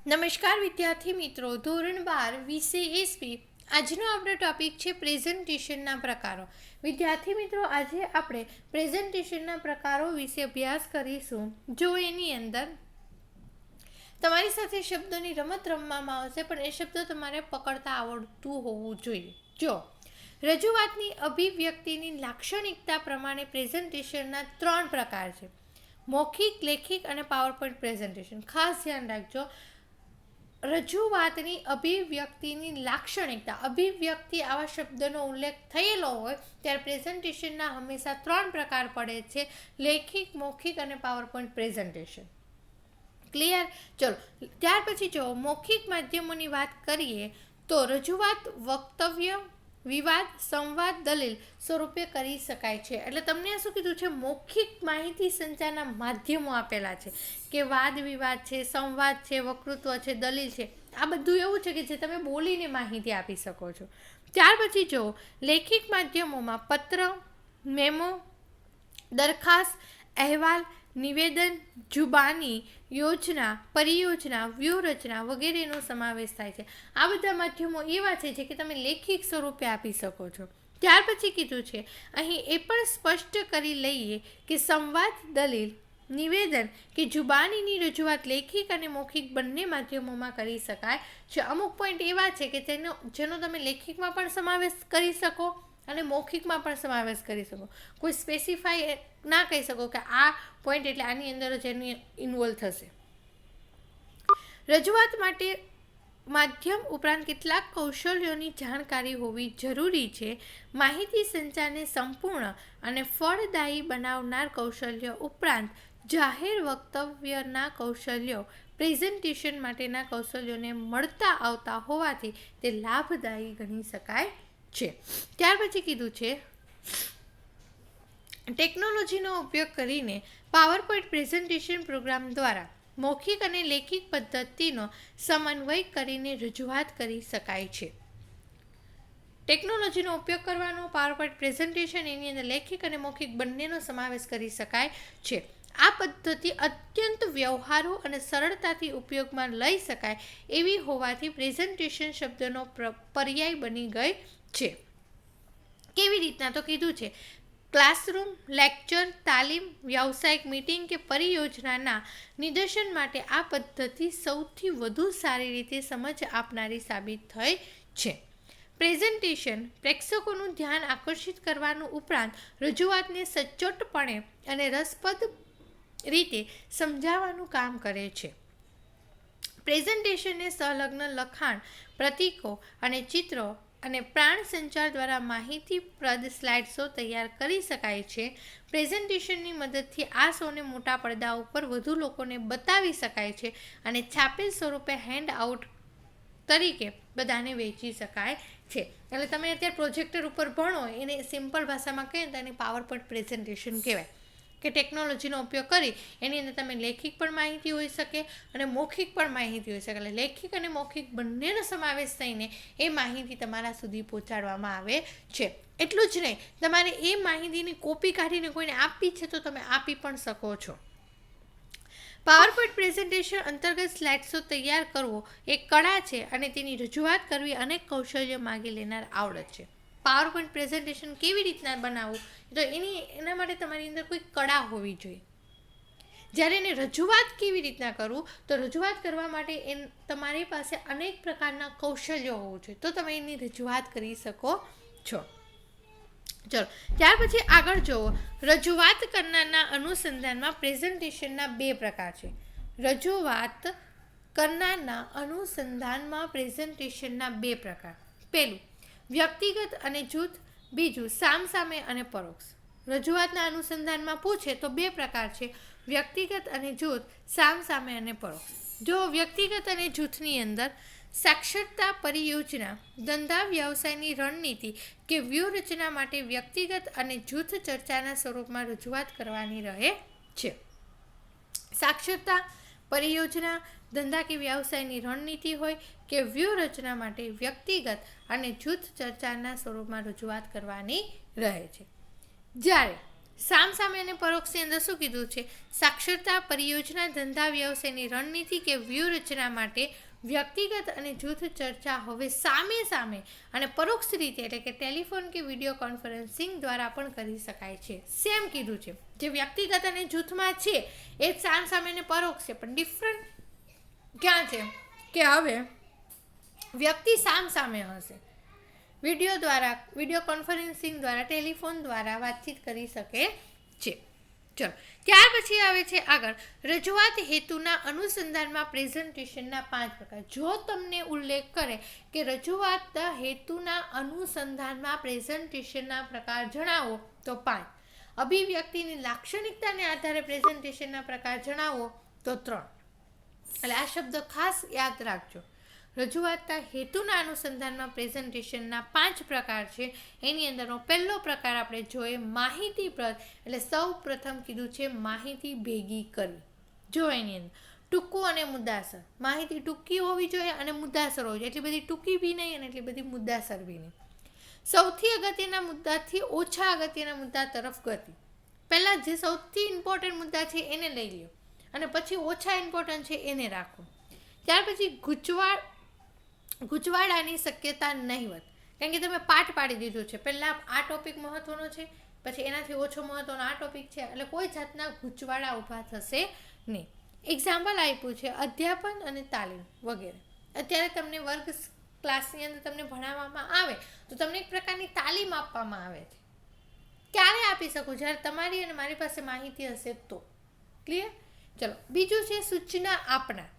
નમસ્કાર વિદ્યાર્થી મિત્રો, ધોરણ 12 વિષય એસપી. આજનો આપણો ટોપિક છે પ્રેઝન્ટેશનના પ્રકારો. વિદ્યાર્થી મિત્રો, આજે આપણે પ્રેઝન્ટેશનના પ્રકારો વિશે અભ્યાસ કરીશું. જો એની અંદર તમારી સાથે શબ્દોની રમત રમવામાં આવશે, પણ એ શબ્દો તમારે પકડતા આવડતું હોવું જોઈએ. જો રજૂઆતની અભિવ્યક્તિની લાક્ષણિકતા પ્રમાણે પ્રેઝન્ટેશનના 3 પ્રકાર છે: મૌખિક, લેખિત અને પાવરપોઈન્ટ પ્રેઝન્ટેશન. ખાસ ધ્યાન રાખજો, રજૂઆતની અભિવ્યક્તિની લાક્ષણિકતા, અભિવ્યક્તિ આવા શબ્દનો ઉલ્લેખ થયેલો હોય ત્યારે પ્રેઝન્ટેશનના હંમેશા 3 પ્રકાર પડે છે: લેખિત, મૌખિક અને પાવરપોઈન્ટ પ્રેઝન્ટેશન. ક્લિયર? ચલો, ત્યાર પછી જો મૌખિક માધ્યમોની વાત કરીએ તો રજૂઆત વક્તવ્ય, વિવાદ, સંવાદ, દલીલ સ્વરૂપે કરી શકાય છે. એટલે તમને શું કીધું છે? મૌખિક માહિતી સંચારના માધ્યમો આપેલા છે કે વાદ વિવાદ છે, સંવાદ છે, વક્તૃત્વ છે, દલીલ છે. આ બધું એવું છે કે જે તમે બોલીને માહિતી આપી શકો છો. ત્યાર પછી જો લેખિત માધ્યમોમાં પત્ર, મેમો, દરખાસ્ત, અહેવાલ, નિવેદન, જુબાની, યોજના, પરિયોજના, વ્યૂહરચના વગેરેનો સમાવેશ થાય છે. આ બધા માધ્યમો એવા છે જે કે તમે લેખિત સ્વરૂપે આપી શકો છો. ત્યાર પછી કીધું છે અહીં એ પણ સ્પષ્ટ કરી લઈએ કે સંવાદ, દલીલ, નિવેદન કે જુબાનીની રજૂઆત લેખિત અને મૌખિક બંને માધ્યમોમાં કરી શકાય છે. અમુક પોઈન્ટ એવા છે કે જેનો તમે લેખિતમાં પણ સમાવેશ કરી શકો અને મૌખિકમાં પણ સમાવેશ કરી શકો. કોઈ સ્પેસિફાઈ ના કહી શકો કે આ પોઈન્ટ એટલે આની અંદર જ એની ઇન્વોલ્વ થશે. રજૂઆત માટે માધ્યમ ઉપરાંત કેટલાક કૌશલ્યોની જાણકારી હોવી જરૂરી છે. માહિતી સંચારને સંપૂર્ણ અને ફળદાયી બનાવનાર કૌશલ્યો ઉપરાંત જાહેર વક્તવ્યના કૌશલ્યો પ્રેઝન્ટેશન માટેના કૌશલ્યોને મળતા આવતા હોવાથી તે લાભદાયી ગણી શકાય છે. ત્યાર પછી કીધું છે ટેકનોલોજીનો ઉપયોગ કરીને પાવરપોઈન્ટ પ્રેઝન્ટેશન પ્રોગ્રામ દ્વારા મૌખિક અને લેખિત પદ્ધતિનો સમન્વય કરીને રજૂઆત કરી શકાય છે. ટેકનોલોજીનો ઉપયોગ કરવાનો પાવરપોઈન્ટ પ્રેઝન્ટેશન, એની અંદર લેખિત અને મૌખિક બંનેનો સમાવેશ કરી શકાય છે. આ પદ્ધતિ અત્યંત વ્યવહારુ અને સરળતાથી ઉપયોગમાં લઈ શકાય એવી હોવાથી પ્રેઝન્ટેશન શબ્દનો પર્યાય બની ગઈ છે. કેવી રીતના? તો કીધું છે ક્લાસરૂમ, લેક્ચર, તાલીમ, વ્યાવસાયિક મીટિંગ કે પરિયોજનાના નિદર્શન માટે આ પદ્ધતિ સૌથી વધુ સારી રીતે સમજ આપનારી સાબિત થઈ છે. પ્રેઝન્ટેશન પ્રેક્ષકોનું ધ્યાન આકર્ષિત કરવાનું ઉપરાંત રજૂઆતને સચોટપણે અને રસપ્રદ રીતે સમજાવવાનું કામ કરે છે. પ્રેઝન્ટેશનને સંલગ્ન લખાણ, પ્રતીકો અને ચિત્રો અને પ્રાણ સંચાર દ્વારા માહિતીપ્રદ સ્લાઇડ શો તૈયાર કરી શકાય છે. પ્રેઝન્ટેશનની મદદથી આ શોને મોટા પડદા ઉપર વધુ લોકોને બતાવી શકાય છે અને છાપેલ સ્વરૂપે હેન્ડ આઉટ તરીકે બધાને વેચી શકાય છે. એટલે તમે અત્યારે પ્રોજેક્ટર ઉપર ભણો, એને સિમ્પલ ભાષામાં કહીએ તો એને પાવરપોઈન્ટ પ્રેઝન્ટેશન કહેવાય. કે ટેકનોલોજીનો ઉપયોગ કરી એની અંદર તમે લેખિત પણ માહિતી હોઈ શકે અને મૌખિક પણ માહિતી હોઈ શકે. એટલે લેખિત અને મૌખિક બંનેનો સમાવેશ થઈને એ માહિતી તમારા સુધી પહોંચાડવામાં આવે છે. એટલું જ નહીં, તમારે એ માહિતીની કોપી કાઢીને કોઈને આપવી છે તો તમે આપી પણ શકો છો. પાવરપોઈન્ટ પ્રેઝન્ટેશન અંતર્ગત સ્લાઇડ શો તૈયાર કરવો એક કળા છે અને તેની રજૂઆત કરવી અનેક કૌશલ્ય માગી લેનાર આવડત છે. પાવરપોઈન્ટ પ્રેઝન્ટેશન કેવી રીતના બનાવવું? તો એના માટે તમારી અંદર કોઈ કળા હોવી જોઈએ. જ્યારે એને રજૂઆત કેવી રીતના કરવું? તો રજૂઆત કરવા માટે તમારી પાસે અનેક પ્રકારના કૌશલ્યો હોવું જોઈએ, તો તમે એની રજૂઆત કરી શકો છો. ચલો, ત્યાર પછી આગળ જુઓ. રજૂઆત કરનારના અનુસંધાનમાં પ્રેઝન્ટેશનના 2 પ્રકાર છે. રજૂઆત કરનારના અનુસંધાનમાં પ્રેઝન્ટેશનના 2 પ્રકાર. પહેલું વ્યક્તિગત અને જૂથ, બીજું સામસામે અને પરોક્ષ. રજૂઆતના અનુસંધાનમાં પૂછે તો 2 પ્રકાર છે: વ્યક્તિગત અને જૂથ, સામસામે અને પરોક્ષ. જો વ્યક્તિગત અને જૂથની અંદર સાક્ષરતા પરિયોજના, ધંધા વ્યવસાયની રણનીતિ કે વ્યૂહરચના માટે વ્યક્તિગત અને જૂથ ચર્ચાના સ્વરૂપમાં રજૂઆત કરવાની રહે છે. સાક્ષરતા પરિયોજના, ધંધા કે વ્યવસાયની રણનીતિ હોય કે વ્યૂહરચના માટે વ્યક્તિગત અને જૂથ ચર્ચાના સ્વરૂપમાં રજૂઆત કરવાની રહે છે. જ્યારે સામસામે અને પરોક્ષની અંદર શું કીધું છે? સાક્ષરતા, પરિયોજના, ધંધા, વ્યવસાયની રણનીતિ કે વ્યૂહરચના માટે વ્યક્તિગત અને જૂથ ચર્ચા હવે સામે સામે અને પરોક્ષ રીતે એટલે કે ટેલિફોન કે વિડીયો કોન્ફરન્સિંગ દ્વારા પણ કરી શકાય છે. સેમ કીધું છે. જે વ્યક્તિગત અને જૂથમાં છે એ જ સામસામે અને પરોક્ષ છે, પણ ડિફરન્ટ ક્યાં છે કે હવે વ્યક્તિ સામસામે હશે, વિડીયો કોન્ફરન્સિંગ દ્વારા, ટેલિફોન દ્વારા વાતચીત કરી શકે છે. ચલો, ત્યાર પછી આવે છે આગળ રજૂઆત હેતુના અનુસંધાનમાં પ્રેઝન્ટેશનના 5 પ્રકાર. જો તમને ઉલ્લેખ કરે કે રજૂઆત હેતુના અનુસંધાનમાં પ્રેઝન્ટેશનના પ્રકાર જણાવો તો 5. અભિવ્યક્તિની લાક્ષણિકતાને આધારે પ્રેઝન્ટેશનના પ્રકાર જણાવો તો 3. એટલે આ શબ્દ ખાસ યાદ રાખજો. રજૂઆતના હેતુના અનુસંધાનમાં પ્રેઝન્ટેશનના 5 પ્રકાર છે. એની અંદરનો પહેલો પ્રકાર આપણે જોઈએ માહિતીપ્રદ. એટલે સૌ પ્રથમ કીધું છે માહિતી ભેગી કરવી. જો એની અંદર ટૂંકું અને મુદ્દાસર. માહિતી ટૂંકી હોવી જોઈએ અને મુદ્દાસર હોવી જોઈએ. એટલી બધી ટૂંકી બી નહીં અને એટલી બધી મુદ્દાસર બી નહીં. સૌથી અગત્યના મુદ્દાથી ઓછા અગત્યના મુદ્દા તરફ ગતિ. પહેલાં જે સૌથી ઇમ્પોર્ટન્ટ મુદ્દા છે એને લઈ લો અને પછી ઓછા ઇમ્પોર્ટન્ટ છે એને રાખો. ત્યાર પછી ગૂંચવાડાની શક્યતા નહીવત. કારણ કે તમે પાઠ પાડી દીધું છે. પહેલાં આ ટોપિક મહત્ત્વનો છે, પછી એનાથી ઓછો મહત્ત્વનો આ ટોપિક છે, એટલે કોઈ જાતના ગૂંચવાડા ઊભા થશે નહીં. એક્ઝામ્પલ આપ્યું છે અધ્યાપન અને તાલીમ વગેરે. અત્યારે તમને વર્ગ ક્લાસની અંદર તમને ભણાવવામાં આવે તો તમને એક પ્રકારની તાલીમ આપવામાં આવે છે. ક્યારે આપી શકું? જ્યારે તમારી અને મારી પાસે માહિતી હશે તો. ક્લિયર? ચલો, બીજું છે સૂચના આપનાર.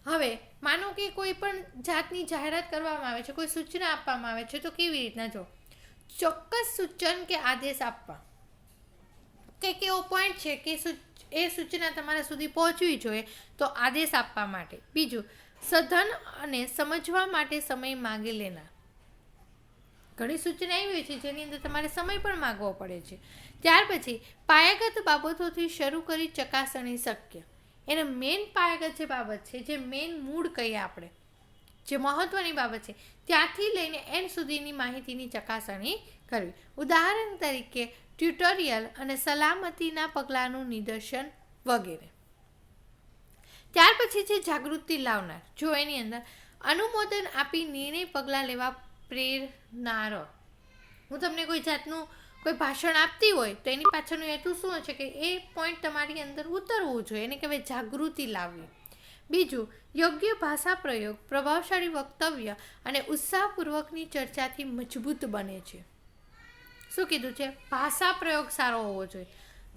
હવે માનો કે કોઈ પણ જાતની જાહેરાત કરવામાં આવે છે, કોઈ સૂચના આપવામાં આવે છે, તો કેવી રીતના જો ચોક્કસ સૂચન કે આદેશ આપવા. કંઈક એવો પોઈન્ટ છે કે એ સૂચના તમારા સુધી પહોંચવી જોઈએ તો આદેશ આપવા માટે. બીજું સઘન અને સમજવા માટે સમય માગી લેનાર. ઘણી સૂચના એવી છે જેની અંદર તમારે સમય પણ માગવો પડે છે. ત્યાર પછી પાયાગત બાબતોથી શરૂ કરી ચકાસણી શક્ય. એને મેઇન પાયાગત જે બાબત છે, જે મેઇન મૂળ કહીએ આપણે, જે મહત્ત્વની બાબત છે, ત્યાંથી લઈને એન્ડ સુધીની માહિતીની ચકાસણી કરવી. ઉદાહરણ તરીકે ટ્યુટોરિયલ અને સલામતીના પગલાંનું નિદર્શન વગેરે. ત્યાર પછી છે જાગૃતિ લાવનાર. જો એની અંદર અનુમોદન આપી નિર્ણય પગલાં લેવા પ્રેરનાર. હું તમને કોઈ જાતનું કોઈ ભાષણ આપતી હોય તો એની પાછળનો હેતુ શું છે કે એ પોઈન્ટ તમારી અંદર ઉતરવું જોઈએ. એને કહેવાય જાગૃતિ લાવવી. બીજું યોગ્ય ભાષા પ્રયોગ, પ્રભાવશાળી વક્તવ્ય અને ઉત્સાહપૂર્વકની ચર્ચાથી મજબૂત બને છે. શું કીધું છે? ભાષા પ્રયોગ સારો હોવો જોઈએ.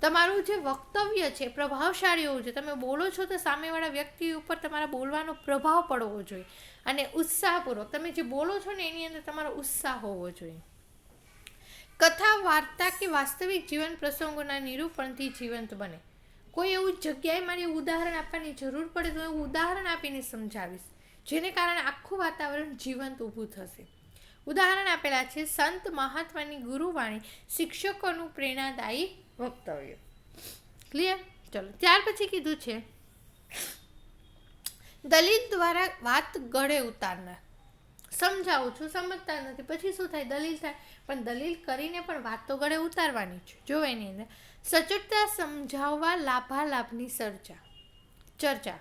તમારું જે વક્તવ્ય છે પ્રભાવશાળી હોવું જોઈએ. તમે બોલો છો તો સામેવાળા વ્યક્તિ ઉપર તમારા બોલવાનો પ્રભાવ પડવો જોઈએ અને ઉત્સાહપૂર્વક તમે જે બોલો છો ને એની અંદર તમારો ઉત્સાહ હોવો જોઈએ. કથા, વાર્તા કે વાસ્તવિક જીવન પ્રસંગોના નિરૂપણથી જીવંત બને. કોઈ એવું જગ્યાએ મારે ઉદાહરણ આપવાની જરૂર પડે તો હું ઉદાહરણ આપીને સમજાવીશ, જેને કારણે આખું વાતાવરણ જીવંત ઊભું થશે. ઉદાહરણ આપેલા છે સંત મહાત્માની ગુરુવાણી, શિક્ષકોનું પ્રેરણાદાયી વક્તવ્ય. ક્લિયર? ચલો, ત્યાર પછી કીધું છે દલીલ દ્વારા વાત ગળે ઉતારનાર. સમજાવું છું, સમજતા નથી, પછી શું થાય? દલીલ થાય. પણ દલીલ કરીને પણ વાત તો ગળે ઉતારવાની છે. જો એની અંદર સચોટતા સમજાવવા લાભાલાભની ચર્ચા.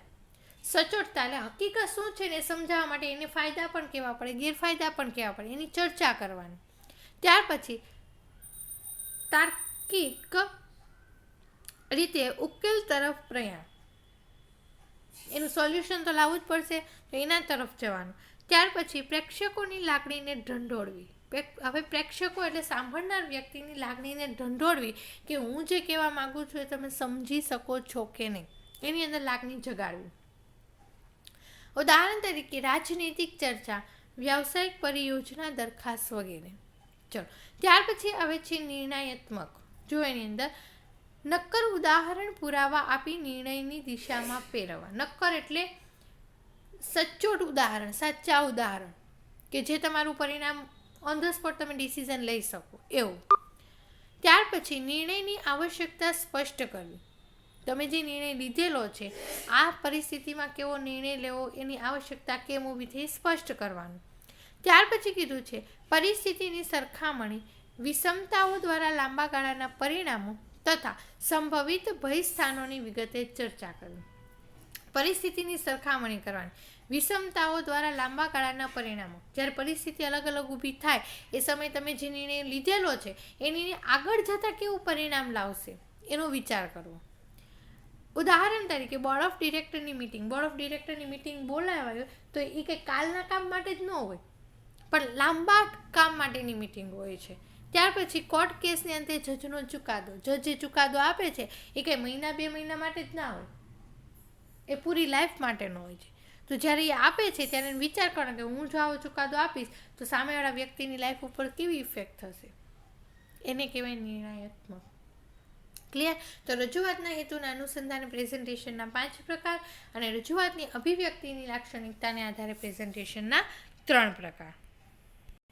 સચોટતા એટલે હકીકત શું છે ને સમજાવવા માટે એને ફાયદા પણ કહેવા પડે, ગેરફાયદા પણ કહેવા પડે, એની ચર્ચા કરવાની. ત્યાર પછી તાર્કિક રીતે ઉકેલ તરફ પ્રયાણ. એનું સોલ્યુશન તો લાવવું જ પડશે, તો એના તરફ જવાનું. ત્યાર પછી પ્રેક્ષકોની લાગણીને ઢંઢોળવી. હવે પ્રેક્ષકો એટલે સાંભળનાર વ્યક્તિની લાગણીને ઢંઢોળવી કે હું જે કહેવા માગું છું એ તમે સમજી શકો છો કે નહીં, એની અંદર લાગણી જગાડવી. ઉદાહરણ તરીકે રાજનૈતિક ચર્ચા, વ્યવસાયિક પરિયોજના, દરખાસ્ત વગેરે. ચલો, ત્યાર પછી આવે છે નિર્ણયાત્મક. જો એની અંદર નક્કર ઉદાહરણ પુરાવા આપી નિર્ણયની દિશામાં ફેરવવા. નક્કર એટલે સચોટ ઉદાહરણ, સાચા ઉદાહરણ કે જે તમારું પરિણામ ઓન ધ સ્પોટ તમે ડિસિઝન લઈ શકો એવું. ત્યાર પછી નિર્ણયની આવશ્યકતા સ્પષ્ટ કરવી. તમે જે નિર્ણય લીધેલો છે આ પરિસ્થિતિમાં કેવો નિર્ણય લેવો એની આવશ્યકતા કેમ ઊભી થઈ સ્પષ્ટ કરવાનું. ત્યાર પછી કીધું છે પરિસ્થિતિની સરખામણી વિષમતાઓ દ્વારા લાંબા ગાળાના પરિણામો તથા સંભવિત ભય સ્થાનોની વિગતે ચર્ચા કરવી. પરિસ્થિતિની સરખામણી કરવાની. વિષમતાઓ દ્વારા લાંબા ગાળાના પરિણામો. જ્યારે પરિસ્થિતિ અલગ અલગ ઊભી થાય એ સમયે તમે જે નિર્ણય લીધેલો છે એની આગળ જતાં કેવું પરિણામ લાવશે એનો વિચાર કરવો. ઉદાહરણ તરીકે બોર્ડ ઓફ ડિરેક્ટરની મિટિંગ બોલાવાય તો એ કંઈ કાલના કામ માટે જ ન હોય, પણ લાંબા કામ માટેની મિટિંગ હોય છે. ત્યાર પછી કોર્ટ કેસની અંતે જજનો ચુકાદો. જજ જે ચુકાદો આપે છે એ કંઈ મહિના 2 મહિના માટે જ ના હોય, એ પૂરી લાઈફ માટેનો હોય છે. તો જ્યારે એ આપે છે ત્યારે વિચાર કરો કે હું જો આવો ચુકાદો આપીશ તો સામેવાળા વ્યક્તિની લાઈફ ઉપર કેવી ઇફેક્ટ થશે, એને કહેવાય નિર્ણયાત્મક. ક્લિયર? તો રજૂઆતના હેતુના અનુસંધાને પ્રેઝન્ટેશનના 5 પ્રકાર અને રજૂઆતની અભિવ્યક્તિની લાક્ષણિકતાને આધારે પ્રેઝન્ટેશનના 3 પ્રકાર.